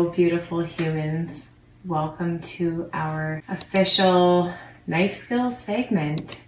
Hello, beautiful humans. Welcome to our official knife skills segment.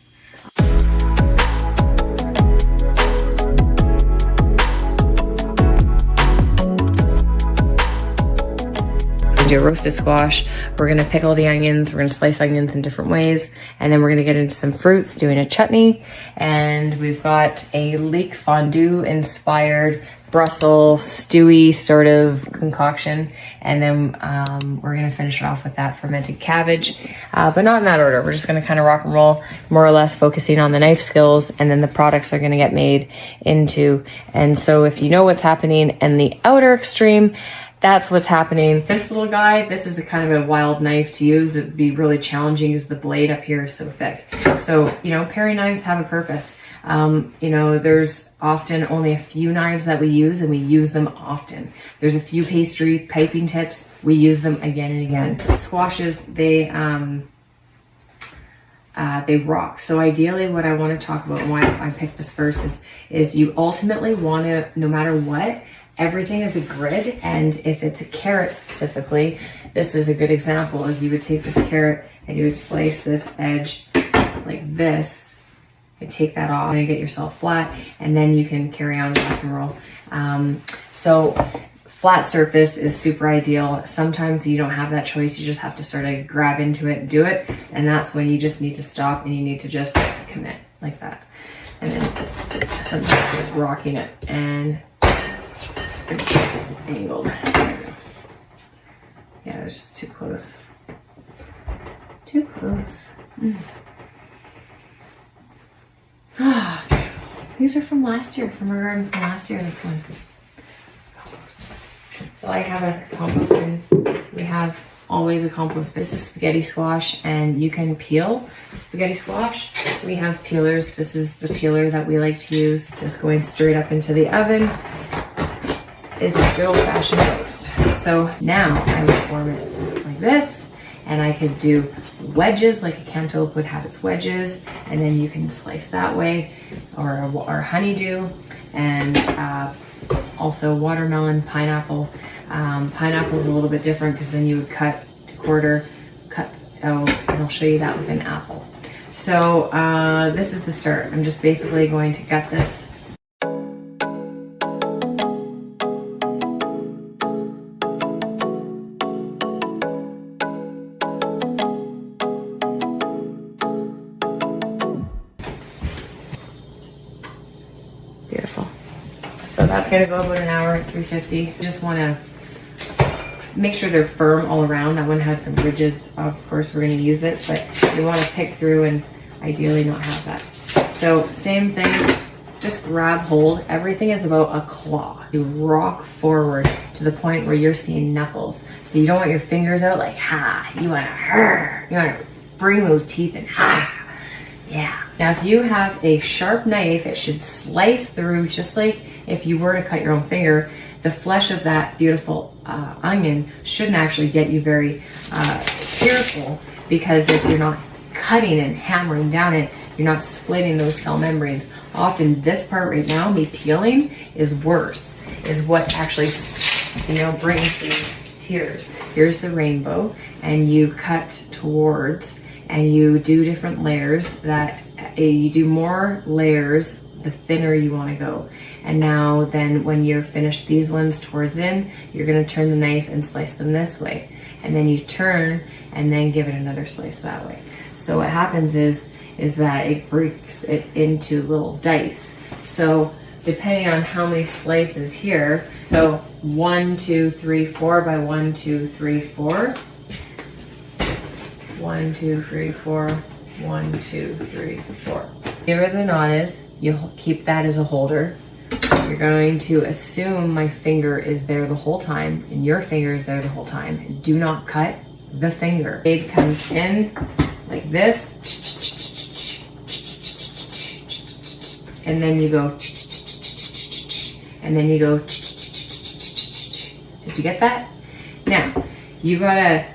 Do a roasted squash. We're gonna pickle the onions. We're gonna slice onions in different ways. And then we're gonna get into some fruits, doing a chutney. And we've got a leek fondue inspired Brussels stewy sort of concoction. And then we're gonna finish it off with that fermented cabbage, but not in that order. We're just gonna kind of rock and roll, more or less focusing on the knife skills, and then the products are gonna get made into. And so if you know what's happening in the outer extreme, that's what's happening. This little guy, this is a kind of a wild knife to use. It'd be really challenging because the blade up here is so thick. So, you know, paring knives have a purpose. You know, there's often only a few knives that we use, and we use them often. There's a few pastry piping tips. We use them again and again. Squashes, they rock. So ideally what I want to talk about and why I picked this first is you ultimately want to, no matter what, everything is a grid. And if it's a carrot specifically, this is a good example, is you would take this carrot and you would slice this edge like this and take that off and get yourself flat, and then you can carry on rock and roll. So flat surface is super ideal. Sometimes you don't have that choice. You just have to sort of grab into it and do it. And that's when you just need to stop and you need to just commit like that. And then sometimes just rocking it and it's angled. Yeah, it was just too close. Too close. Oh, beautiful. These are from last year, from our garden from last year, this one. Compost. So I have a compost bin. We have always a compost bin. This is spaghetti squash, and you can peel spaghetti squash. We have peelers. This is the peeler that we like to use. Just going straight up into the oven is a good old-fashioned roast. So now I would form it like this, and I could do wedges, like a cantaloupe would have its wedges, and then you can slice that way, or honeydew, and also watermelon, pineapple. Pineapple is a little bit different because then you would cut to quarter, cut out, and I'll show you that with an apple. So this is the start. I'm just basically going to gut this. Beautiful. So that's gonna go about an hour at 350. Just wanna make sure they're firm all around. That one had some ridges, of course we're gonna use it, but you wanna pick through and ideally not have that. So same thing, just grab hold. Everything is about a claw. You rock forward to the point where you're seeing knuckles. So you don't want your fingers out like, ha, you wanna bring those teeth in, ha. Yeah. Now, if you have a sharp knife, it should slice through, just like if you were to cut your own finger. The flesh of that beautiful onion shouldn't actually get you very tearful, because if you're not cutting and hammering down it, you're not splitting those cell membranes. Often this part right now, me peeling, is worse, is what actually, you know, brings these tears. Here's the rainbow, and you cut towards, and you do different layers. That you do more layers, the thinner you want to go. And now then when you're finished these ones towards in, you're going to turn the knife and slice them this way. And then you turn and then give it another slice that way. So what happens is that it breaks it into little dice. So depending on how many slices here, so 1, 2, 3, 4 by 1, 2, 3, 4. 1, 2, 3, 4, 1, 2, 3, 4. Here where the knot is, you keep that as a holder. You're going to assume my finger is there the whole time, and your finger is there the whole time. Do not cut the finger. It comes in like this, and then you go, and then you go. Did you get that? Now, you gotta,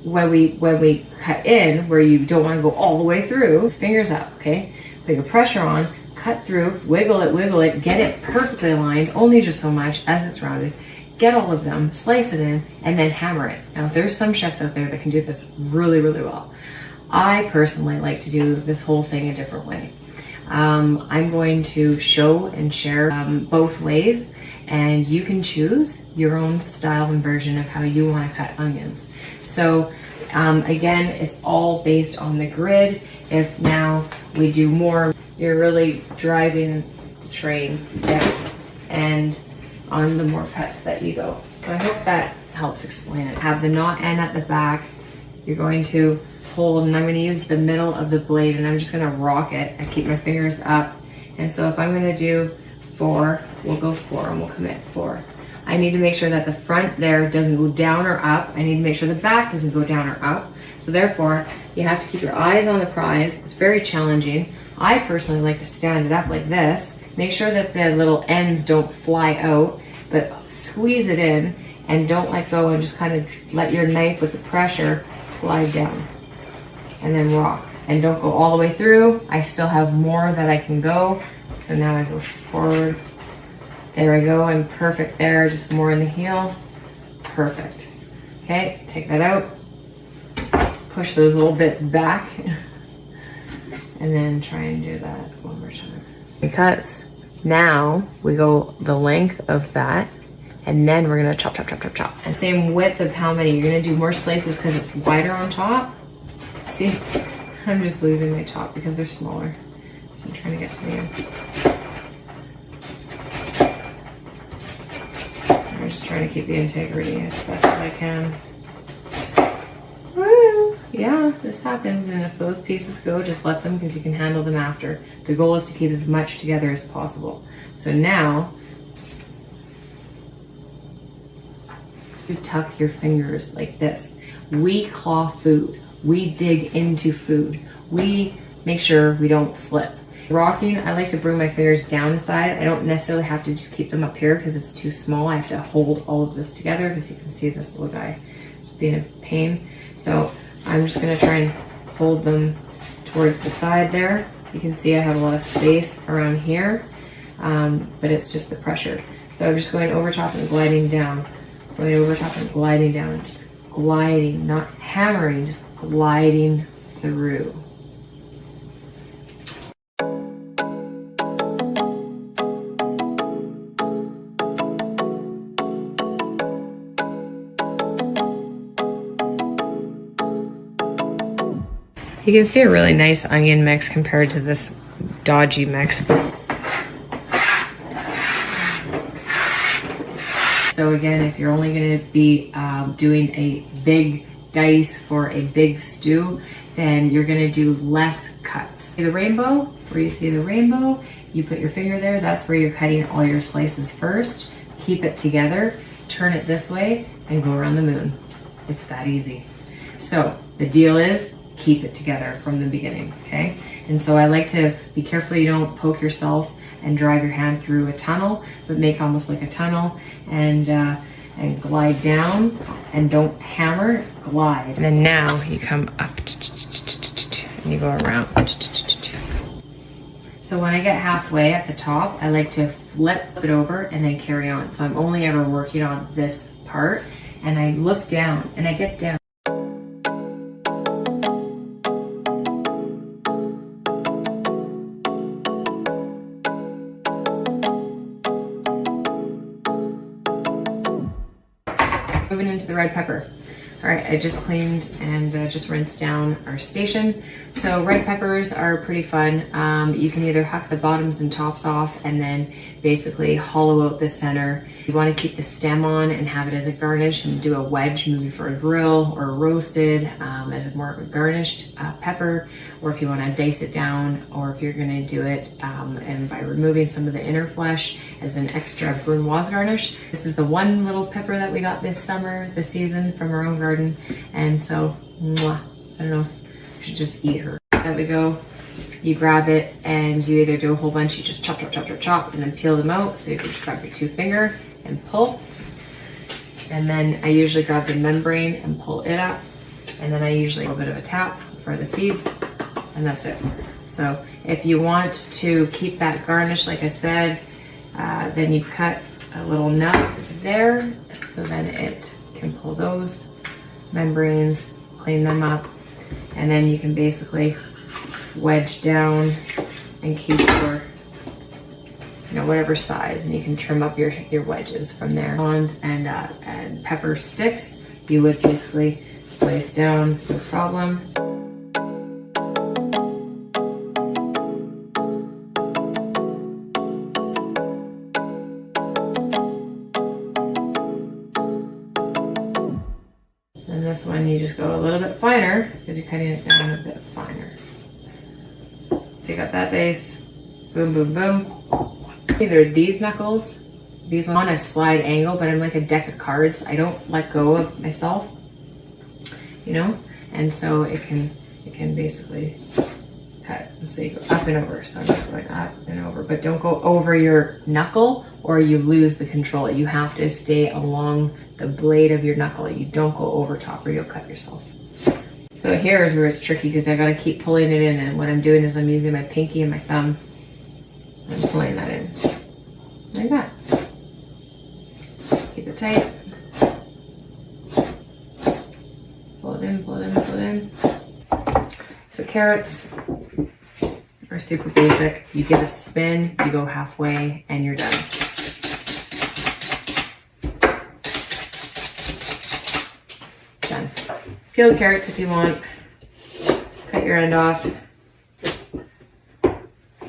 when we cut in, where you don't want to go all the way through, fingers up, okay? Put your pressure on, cut through, wiggle it, get it perfectly aligned, only just so much as it's rounded. get all of them, slice it in, and then hammer it. Now, there's some chefs out there that can do this really, really well. I personally like to do this whole thing a different way. I'm going to show and share both ways, and you can choose your own style and version of how you want to cut onions. So again, it's all based on the grid. If now we do more, you're really driving the train down and on the more cuts that you go. So I hope that helps explain it. Have the knot end at the back. You're going to hold, and I'm going to use the middle of the blade, and I'm just going to rock it. I keep my fingers up, and so if I'm going to do 4, we'll go 4, and we'll commit 4. I need to make sure that the front there doesn't go down or up. I need to make sure the back doesn't go down or up. So therefore, you have to keep your eyes on the prize. It's very challenging. I personally like to stand it up like this. Make sure that the little ends don't fly out, but squeeze it in and don't let go, and just kind of let your knife with the pressure glide down and then rock. And don't go all the way through. I still have more that I can go. So now I go forward. There I go, I'm perfect there, just more in the heel. Perfect. Okay, take that out. Push those little bits back. And then try and do that one more time. Because now we go the length of that, and then we're gonna chop, chop, chop, chop, chop. And same width of how many. You're gonna do more slices because it's wider on top. See, I'm just losing my top because they're smaller. So I'm trying to get to the end. I'm just trying to keep the integrity as best as I can. Woo! Yeah, this happens, and if those pieces go, just let them, because you can handle them after. The goal is to keep as much together as possible. So now, you tuck your fingers like this. We claw food. We dig into food. We make sure we don't flip. Rocking, I like to bring my fingers down the side. I don't necessarily have to just keep them up here because it's too small. I have to hold all of this together, because you can see this little guy just being a pain. So I'm just gonna try and hold them towards the side there. You can see I have a lot of space around here, but it's just the pressure. So I'm just going over top and gliding down, going over top and gliding down, just gliding, not hammering, just gliding through. You can see a really nice onion mix compared to this dodgy mix. So again, if you're only going to be doing a big dice for a big stew, then you're going to do less cuts. See the rainbow? Where you see the rainbow, you put your finger there. That's where you're cutting all your slices first. Keep it together, turn it this way, and go around the moon. It's that easy. So the deal is, keep it together from the beginning, okay? And so I like to be careful you don't poke yourself and drive your hand through a tunnel, but make almost like a tunnel, and glide down, and don't hammer, glide. And then now you come up and you go around. So when I get halfway at the top, I like to flip it over and then carry on. So I'm only ever working on this part, and I look down and I get down. Moving into the red pepper. All right, I just cleaned and just rinsed down our station. So red peppers are pretty fun. You can either huck the bottoms and tops off and then basically hollow out the center. You want to keep the stem on and have it as a garnish, and do a wedge maybe for a grill or roasted as a more of a garnished pepper, or if you want to dice it down, or if you're going to do it and by removing some of the inner flesh as an extra brunoise garnish. This is the one little pepper that we got this summer, this season, from our own garden, and so mwah, I don't know if I should just eat her. There we go. You grab it and you either do a whole bunch, you just chop, chop, chop, chop, chop, and then peel them out. So you can just grab your 2 finger and pull. And then I usually grab the membrane and pull it up. And then I usually do a bit of a tap for the seeds, and that's it. So if you want to keep that garnish, like I said, then you cut a little nut there, so then it can pull those membranes, clean them up, and then you can basically wedge down and keep your, you know, whatever size, and you can trim up your wedges from there. Prawns and pepper sticks, you would basically slice down, no problem. And this one you just go a little bit finer because you're cutting it down a bit finer. So you got that base, boom, boom, boom. Either these knuckles, these on a slide angle, but I'm like a deck of cards. I don't let go of myself, you know? And so it can basically cut. So you go up and over. So I'm just going up and over, but don't go over your knuckle or you lose the control. You have to stay along the blade of your knuckle. You don't go over top or you'll cut yourself. So here is where it's tricky because I gotta keep pulling it in, and what I'm doing is I'm using my pinky and my thumb and pulling that in. Like that. Keep it tight. Pull it in, pull it in, pull it in. So carrots are super basic. You give a spin, you go halfway, and you're done. Done. Peel the carrots if you want. Cut your end off.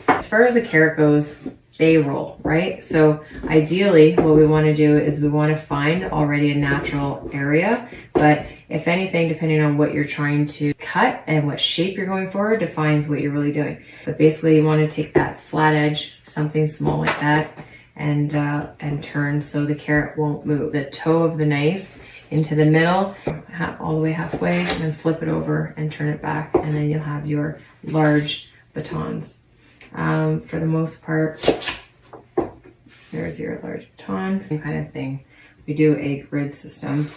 As far as the carrot goes, they roll, right? So ideally what we want to do is we want to find already a natural area, but if anything, depending on what you're trying to cut and what shape you're going for, defines what you're really doing. But basically you want to take that flat edge, something small like that, and turn so the carrot won't move. The toe of the knife into the middle, all the way halfway, and then flip it over and turn it back, and then you'll have your large batons. For the most part, there's your large baton, same kind of thing. We do a grid system.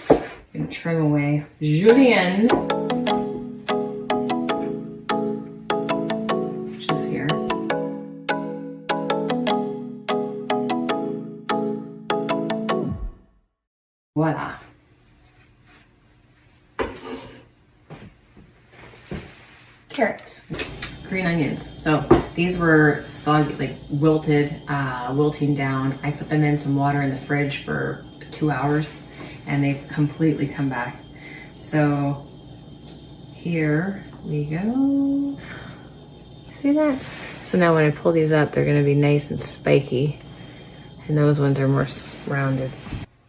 And trim away julienne, which is here. Voila. Carrots, green onions. So these were soggy, like wilted, wilting down. I put them in some water in the fridge for 2 hours. And they've completely come back. So here we go. See that? So now when I pull these up, they're gonna be nice and spiky. And those ones are more rounded.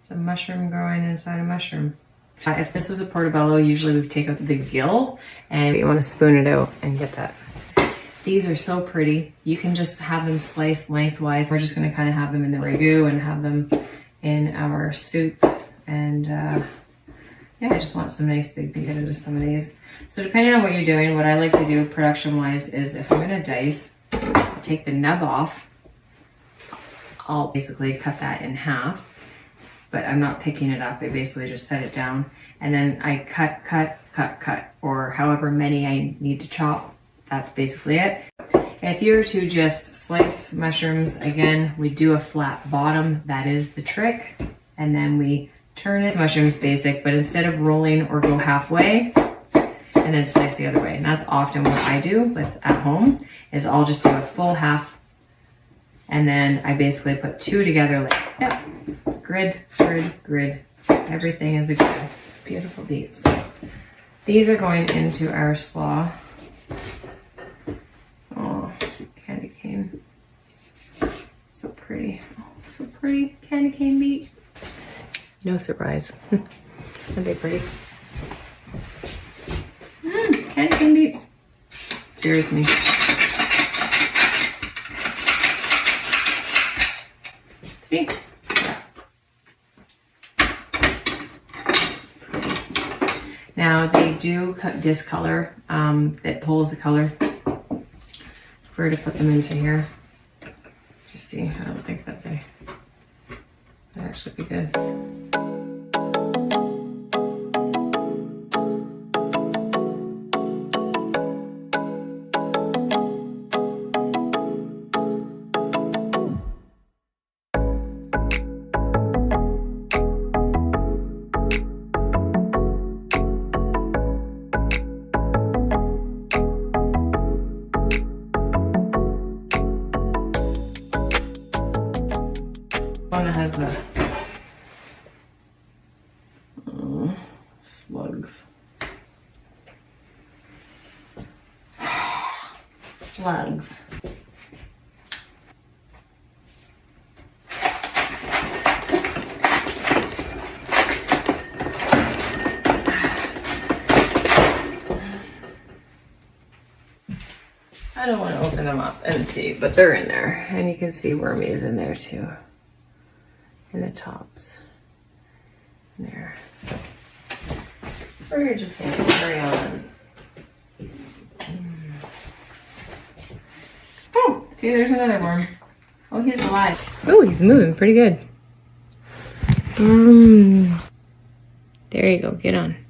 So mushroom growing inside a mushroom. If this was a portobello, usually we would take out the gill and you wanna spoon it out and get that. These are so pretty. You can just have them sliced lengthwise. We're just gonna kind of have them in the ragu and have them in our soup. And yeah, I just want some nice big pieces into some of these. So depending on what you're doing, what I like to do production wise is if I'm gonna dice, I'll take the nub off. I'll basically cut that in half, but I'm not picking it up. I basically just set it down and then I cut, or however many I need to chop. That's basically it. If you were to just slice mushrooms, again, we do a flat bottom. That is the trick. And then we turn it. Mushrooms basic, but instead of rolling or go halfway and then slice the other way. And that's often what I do at home is I'll just do a full half and then I basically put two together like, yeah, grid, grid, grid. Everything is a grid. Beautiful beets. These are going into our slaw. Oh, candy cane. So pretty. Oh, so pretty. Candy cane beet. No surprise. Aren't they pretty? Candy cane beets. Scares me. See? Yeah. Now they do discolor. It pulls the color. If we were to put them into here, just see. I don't think that would actually be good. was the slugs. Slugs. I don't want to open them up and see, but they're in there. And you can see wormies in there too. In the tops. There. So we're just going to carry on. Oh, see, there's another worm. Oh, he's alive. Oh, he's moving pretty good. There you go. Get on.